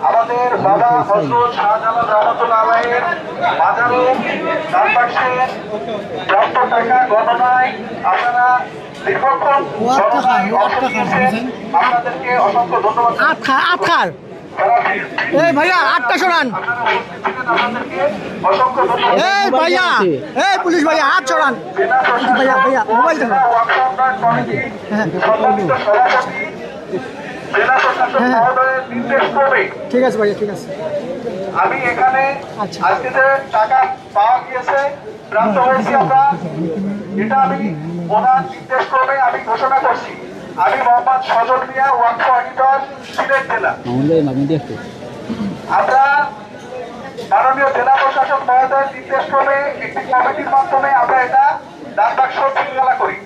আমাদের বাবা হযরত শাহজালাল রহমাতুল্লাহ আলাইহির মাজারে ডান পাশে প্রাপ্ত টাকা গণনায় আপনারা দীর্ঘক্ষণ আপনাদেরকে অসংখ্য ধন্যবাদ। আটখার এই ভাইয়া আটটা সরান, অসংখ্য ধন্যবাদ। এই ভাইয়া, এই পুলিশ ভাইয়া হাত সরান। ভাইয়া ভাইয়া মোবাইল দেখো। জেলা প্রশাসক মহোদয়ের নির্দেশ করবে। ঠিক আছে ভাইয়া, ঠিক আছে। আমি এখানে আজকে যে টাকা পাওয়া গিয়েছে, প্রাপ্ত হয়েছি আমরা, এটা আমি ওনার নির্দেশ করবে আমি ঘোষণা করছি। আমি মোহাম্মদ সজল মিয়া, ওয়াকফ অডিটর, সিলেট জেলা। আমরা মাননীয় জেলা প্রশাসক মহোদয়ের নির্দেশ করবে একটি কমিটির মাধ্যমে আমরা এটা ডাক বাক্স শৃঙ্খলা করি।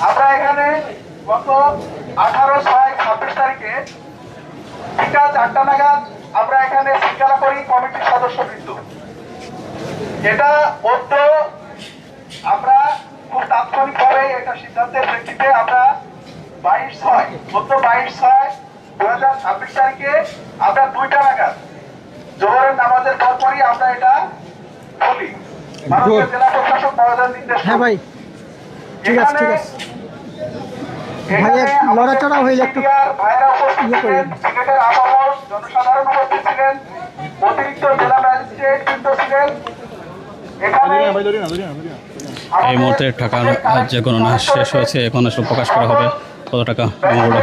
আমরা এখানে গত 18/6/26 তারিখে বিকাল 4টা নাগাদ আমরা এখানে শৃঙ্খলা করি কমিটির সদস্যবৃন্দ। এটা অদ্য আমরা খুব তাৎক্ষণিকভাবে এটা সিদ্ধান্তের প্রেক্ষিতে আমরা 22/6/2026 তারিখে আমরা 2টা নাগাদ জোহরের নামাজের পরপরই আমরা এটা বলি মাননীয় জেলা প্রশাসক মহোদয়ের নির্দেশ। হ্যাঁ ভাই, ঠিক আছে, ঠিক আছে ভাইয়া। লড়াচড়া হইলে একটু জনসাধারণ উপস্থিত ছিলেন, অতিরিক্ত জেলা ম্যাজিস্ট্রেট কিন্তু ছিলেন এখানে। এই মুহূর্তে টাকার যে গণনা শেষ হয়েছে, এখন আসলে প্রকাশ করা হবে কত টাকা জমা হলো।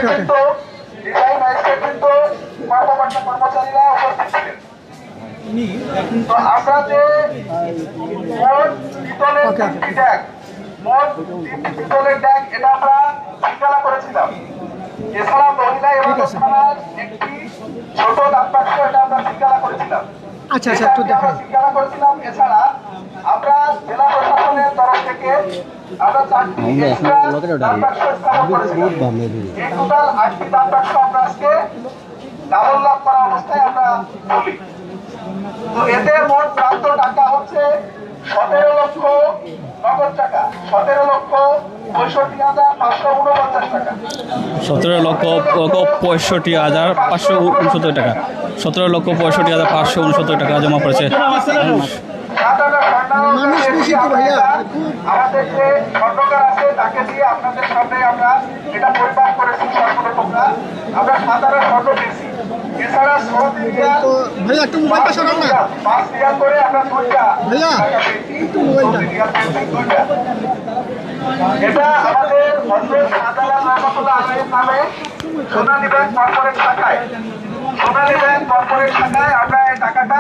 কর্মচারীরা উপস্থিত ছিলেন। আমরা যে মোট পিতলের ট্যাগ, মোট 3টি পিতলের ট্যাগ এটা আমরা শৃঙ্খলা করেছিলাম। এছাড়া মহিলা এবং থানার একটি ছোট ডাক বাক্স এটা আমরা শৃঙ্খলা করেছিলাম। আচ্ছা আচ্ছা, একটু দেখেন। শৃঙ্খলা করেছিলাম। এছাড়া আমরা জেলা প্রশাসনের তরফ থেকে আমরা 4টি এক্সট্রা ডাক বাক্স স্থাপন করেছিলাম। এই টোটাল 8টি ডাক বাক্স আমরা আজকে ডাবল লক করা অবস্থায় আমরা বলি। তো এতে মোট প্রাপ্ত টাকা হচ্ছে 17 লক্ষ নগদ টাকা, 17,65,549 টাকা। 17,65,569 টাকা, 17,65,569 টাকা জমা পড়েছে। আমাদের যে খণ্ডকার আছে তাকে দিয়ে আপনাদের সামনে আমরা এটা পরিমাপ করেছি। আমরা 17 খণ্ড পেয়েছি। এছাড়া ভাইয়া একটু মোবাইলটা সরান না। 5 রিয়াল করে আমরা 2টা ভাইয়া একটু মোবাইলটা। এটা আমাদের হযরত শাহজালাল রহমাতুল্লাহ আলাইহির নামে সোনালী ব্যাংক কর্পোরেট শাখায় আমরা এই টাকাটা